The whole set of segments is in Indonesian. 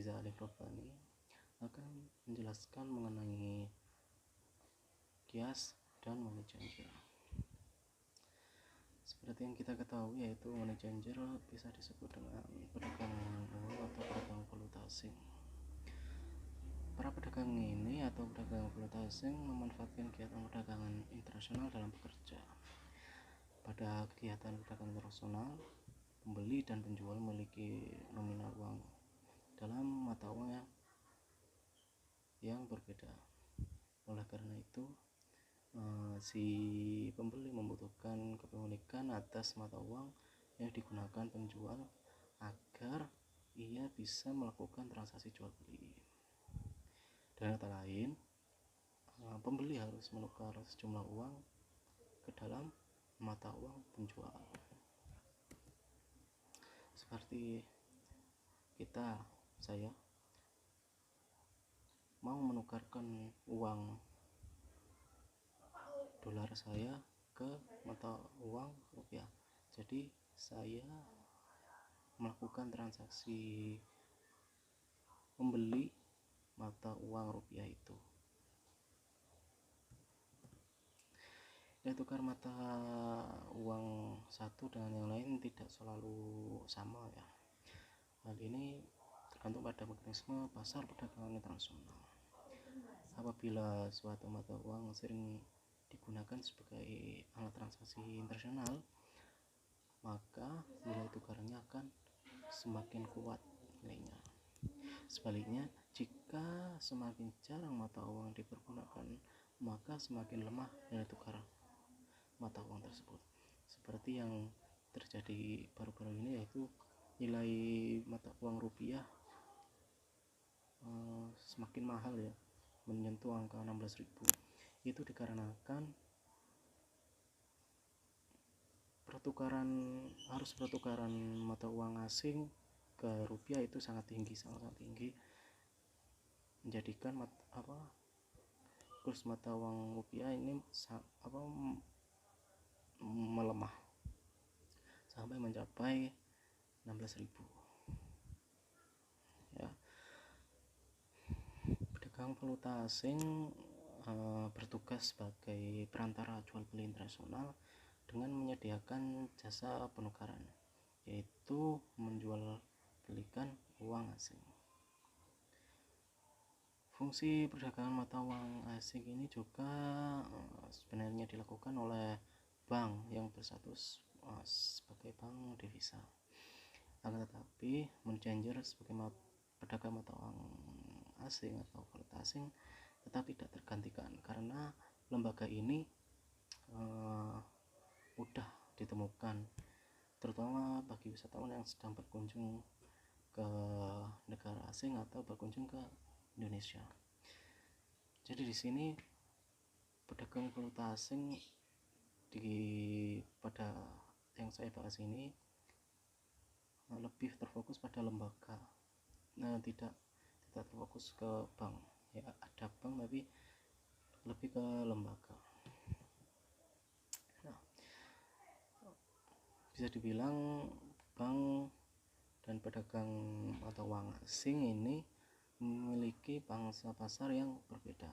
Riza Alif Rabbani akan menjelaskan mengenai kias dan money changer. Seperti yang kita ketahui, yaitu money changer bisa disebut dengan pedagang uang atau pedagang valuta asing. Para pedagang ini atau pedagang valuta asing memanfaatkan kegiatan perdagangan internasional dalam bekerja. Pada kegiatan perdagangan internasional, pembeli dan penjual memiliki nominal uang dalam mata uang yang berbeda. Oleh karena itu, si pembeli membutuhkan kepemilikan atas mata uang yang digunakan penjual agar ia bisa melakukan transaksi jual beli. Dengan kata lain, pembeli harus menukar sejumlah uang ke dalam mata uang penjual. Seperti saya mau menukarkan uang dolar saya ke mata uang rupiah, jadi saya melakukan transaksi membeli mata uang rupiah itu. Nilai tukar mata uang satu dengan yang lain tidak selalu sama ya. Hal ini tergantung pada mekanisme pasar perdagangan internasional. Apabila suatu mata uang sering digunakan sebagai alat transaksi internasional, maka nilai tukarnya akan semakin kuat nilainya. Sebaliknya, jika semakin jarang mata uang dipergunakan, maka semakin lemah nilai tukar mata uang tersebut. Seperti yang terjadi baru-baru ini, yaitu nilai mata uang rupiah semakin mahal ya, menyentuh angka 16.000. Itu dikarenakan arus pertukaran mata uang asing ke rupiah itu sangat tinggi, menjadikan kurs mata uang rupiah ini melemah sampai mencapai 16.000 ya. Pedagang valuta asing bertugas sebagai perantara jual beli internasional dengan menyediakan jasa penukaran, yaitu menjual belikan uang asing. Fungsi perdagangan mata uang asing ini juga sebenarnya dilakukan oleh bank yang berstatus sebagai bank devisa. Akan tetapi, money changer sebagai pedagang mata uang asing atau valuta asing tetap tidak tergantikan karena lembaga ini mudah ditemukan, terutama bagi wisatawan yang sedang berkunjung ke negara asing atau berkunjung ke Indonesia. Jadi di sini pedagang valuta asing pada yang saya bahas ini lebih terfokus pada lembaga, tidak terfokus ke bank ya. Ada bank tapi lebih ke lembaga. Bisa dibilang bank dan pedagang mata uang asing ini memiliki pangsa pasar yang berbeda.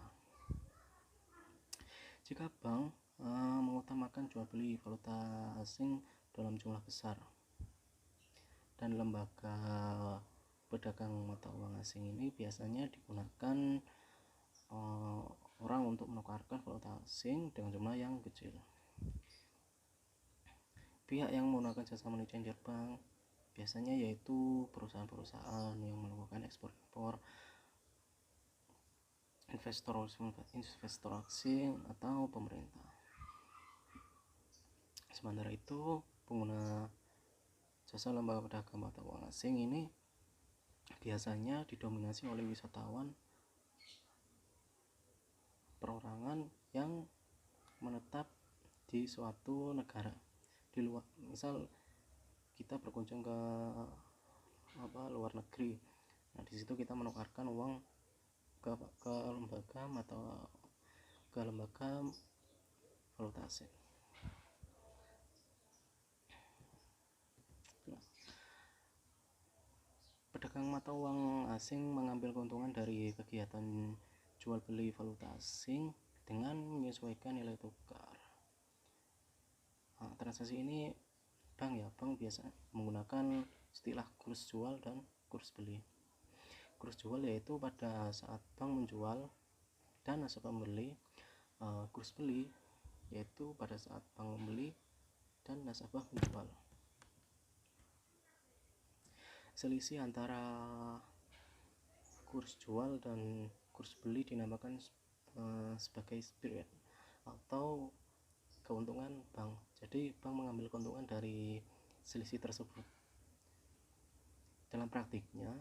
Jika bank mengutamakan jual beli valuta asing dalam jumlah besar, dan lembaga pedagang mata uang asing ini biasanya digunakan orang untuk menukarkan valuta asing dengan jumlah yang kecil. Pihak yang menggunakan jasa money changer bank biasanya yaitu perusahaan-perusahaan yang melakukan ekspor-impor, investor asing atau pemerintah. Sementara itu, pengguna jasa lembaga pedagang mata uang asing ini biasanya didominasi oleh wisatawan perorangan yang menetap di suatu negara di luar. Misal kita berkunjung ke luar negeri, nah di situ kita menukarkan uang ke lembaga valuta asing. Pedagang mata uang asing mengambil keuntungan dari kegiatan jual beli valuta asing dengan menyesuaikan nilai tukar. Transaksi ini bank biasa menggunakan istilah kurs jual dan kurs beli. Kurs jual yaitu pada saat bank menjual dan nasabah membeli. Kurs beli yaitu pada saat bank membeli dan nasabah menjual. Selisih antara kurs jual dan kurs beli dinamakan sebagai spread atau keuntungan bank. Jadi bank mengambil keuntungan dari selisih tersebut. Dalam praktiknya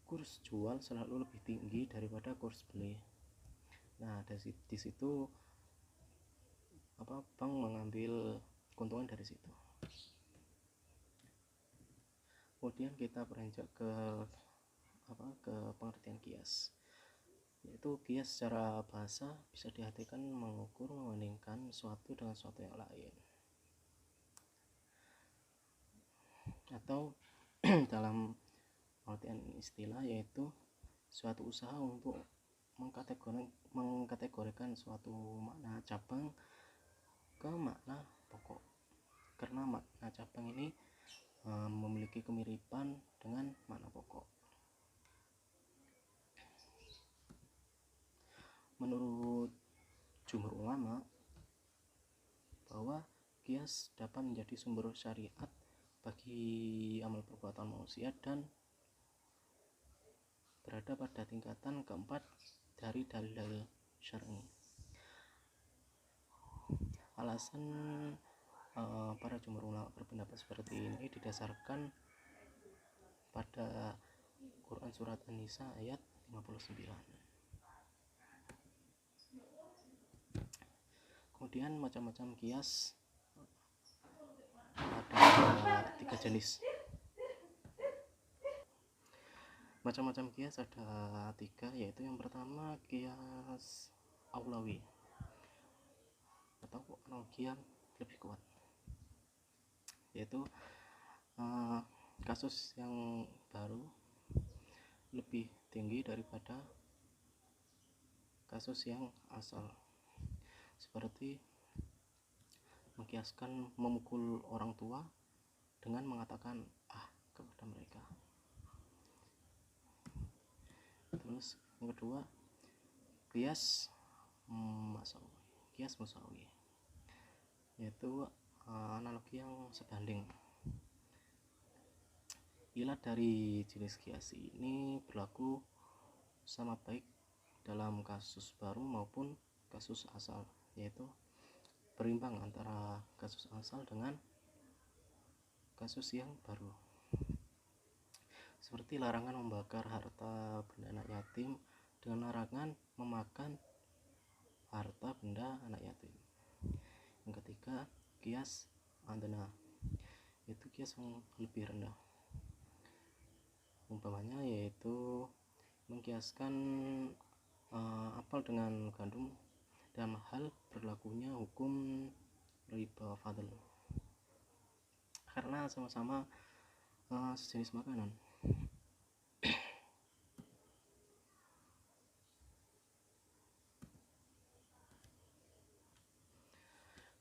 kurs jual selalu lebih tinggi daripada kurs beli. Nah, di situ bank mengambil keuntungan dari situ. Kemudian kita beranjak ke pengertian kias, yaitu kias secara bahasa bisa diartikan mengukur, membandingkan suatu dengan suatu yang lain, atau dalam pengertian istilah yaitu suatu usaha untuk mengkategorikan suatu makna cabang ke makna pokok, karena makna cabang ini memiliki kemiripan dengan makna pokok. Menurut jumhur ulama bahwa kias dapat menjadi sumber syariat bagi amal perbuatan manusia dan berada pada tingkatan keempat dari dalil syar'i. Alasan para jumhur ulama berpendapat seperti ini didasarkan pada Quran surat An-Nisa ayat 59. Kemudian macam-macam kias ada 3 jenis. Macam-macam kias ada 3, yaitu yang pertama kias aulawi atau analogi yang lebih kuat, yaitu kasus yang baru lebih tinggi daripada kasus yang asal, seperti mengkiaskan memukul orang tua dengan mengatakan kepada mereka. Terus yang kedua kias musawi, yaitu analogi yang sebanding. Ilat dari jenis kias ini berlaku sama baik dalam kasus baru maupun kasus asal, yaitu berimbang antara kasus asal dengan kasus yang baru, seperti larangan membakar harta benda anak yatim dengan larangan memakan harta benda anak yatim. Yang ketiga kias adna, yaitu kias yang lebih rendah. Umpamanya yaitu mengkiaskan apel dengan gandum dalam hal berlakunya hukum riba fadl, karena sama-sama sejenis makanan.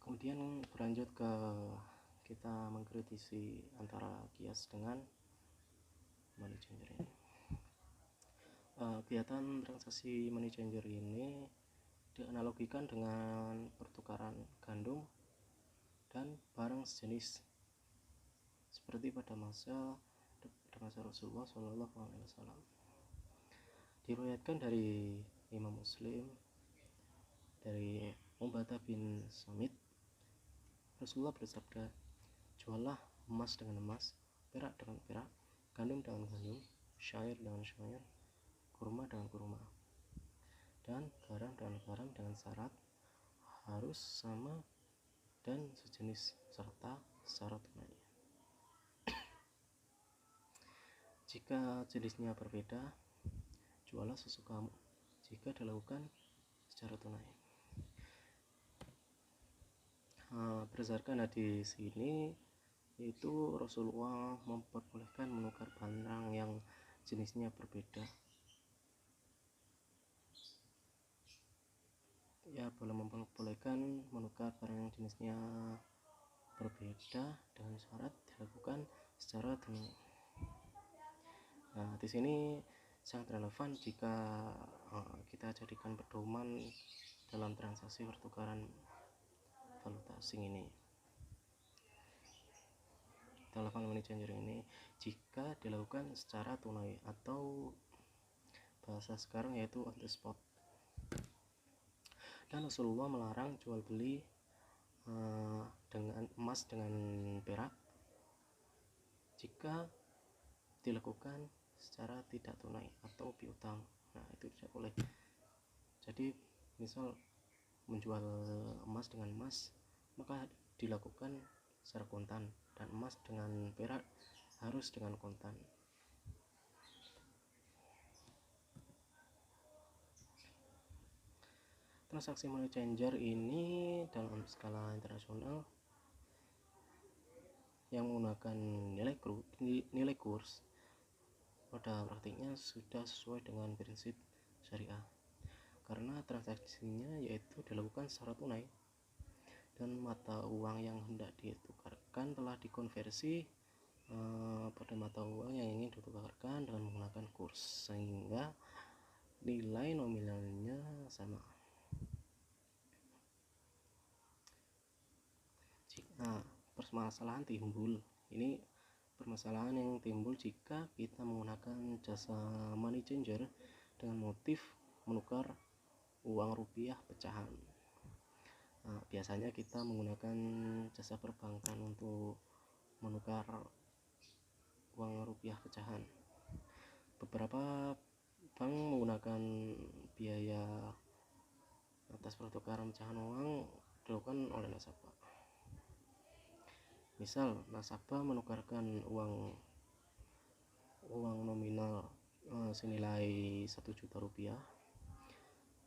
Kemudian berlanjut ke kita mengkritisi antara kias dengan money changer ini. Kegiatan transaksi money changer ini dianalogikan dengan pertukaran gandum dan barang sejenis seperti pada masa Rasulullah SAW. Diriwayatkan dari Imam Muslim dari Ubadah bin Samit, Rasulullah bersabda, juallah emas dengan emas, perak dengan perak, gandum dengan gandum, syair dengan syair, kurma dengan kurma, dan garam dengan garam dengan syarat harus sama dan sejenis serta syarat tunai. Jika jenisnya berbeda, juallah sesukamu jika dilakukan secara tunai. Berdasarkan hadis ini yaitu Rasulullah memperbolehkan menukar barang yang jenisnya berbeda. Ya, boleh memperbolehkan menukar barang yang jenisnya berbeda dengan syarat dilakukan secara tunai. Nah, di sini sangat relevan jika kita jadikan pedoman dalam transaksi pertukaran valuta asing ini. Telepon money changer ini jika dilakukan secara tunai atau bahasa sekarang yaitu on the spot. Dan Rasulullah melarang jual beli dengan emas dengan perak jika dilakukan secara tidak tunai atau piutang. Nah, itu tidak boleh. Jadi misal menjual emas dengan emas, maka dilakukan secara kontan, dan emas dengan perak harus dengan kontan. Transaksi money changer ini dalam skala internasional yang menggunakan nilai kurs pada praktiknya sudah sesuai dengan prinsip syariah, karena transaksinya yaitu dilakukan secara tunai dan mata uang yang hendak ditukarkan telah dikonversi pada mata uang yang ingin ditukarkan dengan menggunakan kurs, sehingga nilai nominalnya sama. Nah, permasalahan timbul ini permasalahan yang timbul jika kita menggunakan jasa money changer dengan motif menukar uang rupiah pecahan. Nah, biasanya kita menggunakan jasa perbankan untuk menukar uang rupiah pecahan. Beberapa bank menggunakan biaya atas pertukaran pecahan uang dilakukan oleh nasabah. Misal nasabah menukarkan uang nominal senilai 1 juta rupiah.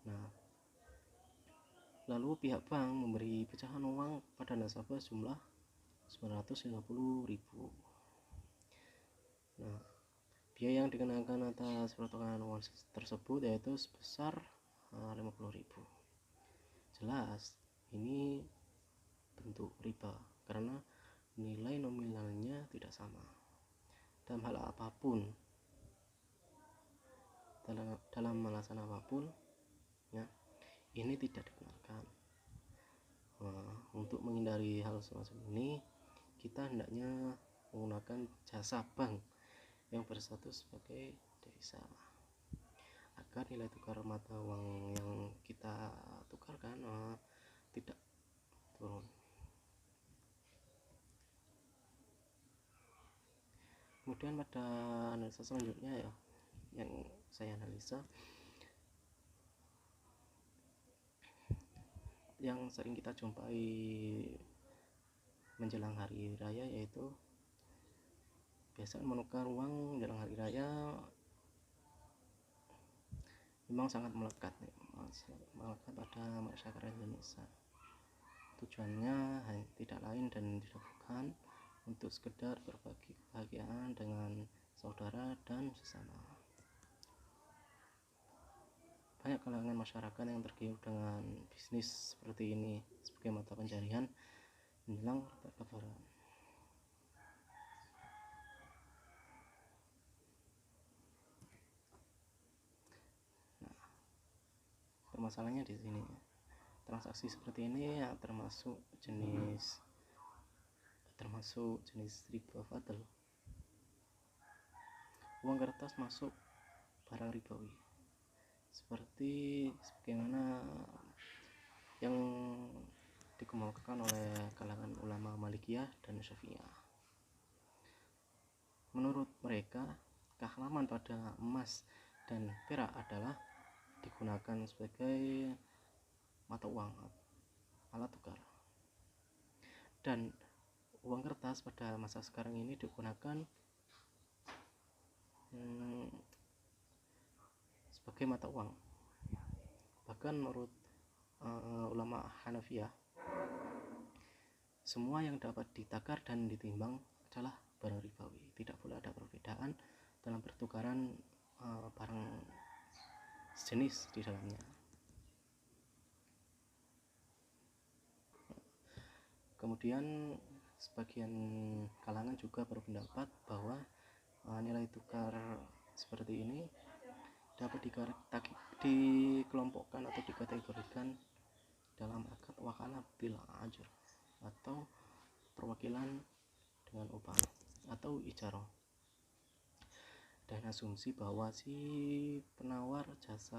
Nah, lalu pihak bank memberi pecahan uang pada nasabah jumlah 950.000. Nah, biaya yang dikenakan atas pertukaran uang tersebut yaitu sebesar 50.000. Jelas ini bentuk riba karena nilai nominalnya tidak sama. Dalam hal apapun, dalam alasan apapun ya, ini tidak dibenarkan. Untuk menghindari hal semacam ini, kita hendaknya menggunakan jasa bank yang berstatus sebagai devisa agar nilai tukar mata uang yang kita tukarkan tidak turun. Kemudian pada analisa selanjutnya ya, yang saya analisa yang sering kita jumpai menjelang hari raya, yaitu biasa menukar uang menjelang hari raya memang sangat melekat pada masyarakat Indonesia. Tujuannya tidak lain dan tidak bukan untuk sekedar berbagi kebahagiaan dengan saudara dan sesama. Banyak kalangan masyarakat yang tergiur dengan bisnis seperti ini sebagai mata pencarian menjelang Lebaran. Nah, permasalahannya di sini. Transaksi seperti ini ya termasuk jenis riba fadl. Uang kertas masuk barang ribawi, seperti sebagaimana yang dikemukakan oleh kalangan ulama Malikiyah dan Syafi'iyah. Menurut mereka, kehallaman pada emas dan perak adalah digunakan sebagai mata uang, alat tukar, dan uang kertas pada masa sekarang ini digunakan sebagai mata uang. Bahkan menurut ulama Hanafiyah, semua yang dapat ditakar dan ditimbang adalah barang ribawi. Tidak boleh ada perbedaan dalam pertukaran barang sejenis di dalamnya. Kemudian sebagian kalangan juga berpendapat bahwa nilai tukar seperti ini dapat dikelompokkan atau dikategorikan dalam akad wakalah bil ajr atau perwakilan dengan upah atau ijarah, dan asumsi bahwa si penawar jasa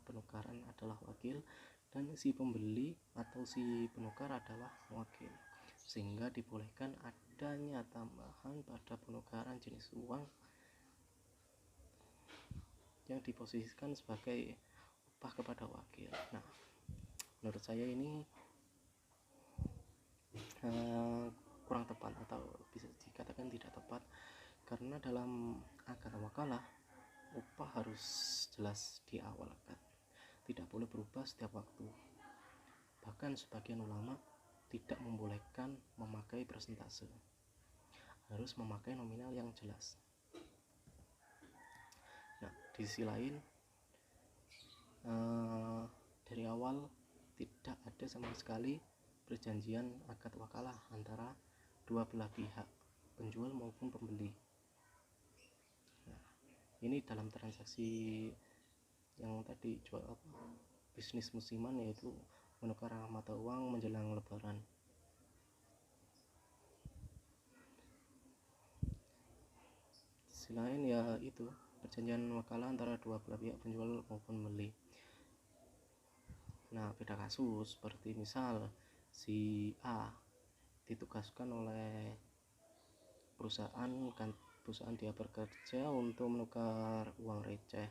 penukaran adalah wakil dan si pembeli atau si penukar adalah wakil, sehingga dibolehkan adanya tambahan pada penukaran jenis uang yang diposisikan sebagai upah kepada wakil. Nah, menurut saya ini kurang tepat atau bisa dikatakan tidak tepat, karena dalam akad wakalah upah harus jelas di awal akad, tidak boleh berubah setiap waktu. Bahkan sebagian ulama tidak membolehkan memakai persentase, harus memakai nominal yang jelas. Nah, di sisi lain dari awal tidak ada sama sekali perjanjian akad wakalah antara dua belah pihak, penjual maupun pembeli. Nah, ini dalam transaksi yang tadi jual bisnis musiman, yaitu menukar mata uang menjelang lebaran. Selain ya itu perjanjian wakalah antara dua belah pihak, penjual maupun pembeli. Nah, beda kasus seperti misal si A ditugaskan oleh perusahaan dia bekerja untuk menukar uang receh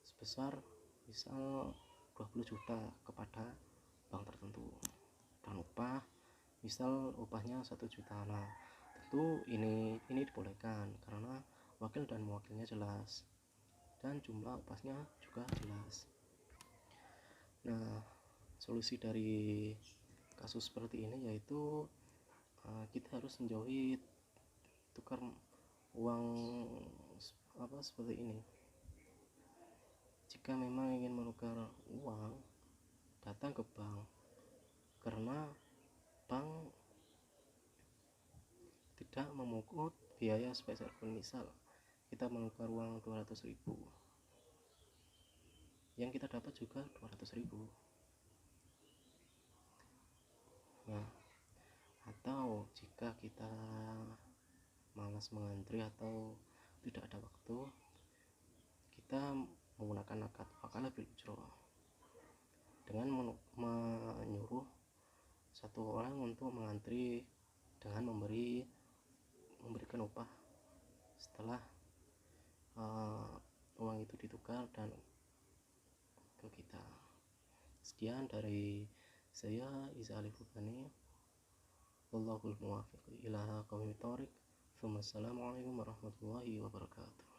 sebesar misal 20 juta kepada bank tertentu, dan upahnya 1 juta. Nah, tentu ini dibolehkan karena wakil dan mewakilnya jelas dan jumlah upahnya juga jelas. Nah, solusi dari kasus seperti ini yaitu kita harus menjauhi tukar uang seperti ini. Jika memang ingin menukar uang, datang ke bank, karena bank tidak memungut biaya sebesar pun. Misal kita menukar uang 200.000, yang kita dapat juga 200.000. Nah, atau jika kita malas mengantri atau tidak ada waktu, kita menggunakan akad wakalah bil ujrah dengan menyuruh satu orang untuk mengantri dengan memberikan upah setelah uang itu ditukar dan ke kita. Sekian dari saya, Iza Alifubani. Wallahul muwaffiq ila aqwamit thoriq. Wassalamualaikum warahmatullahi wabarakatuh.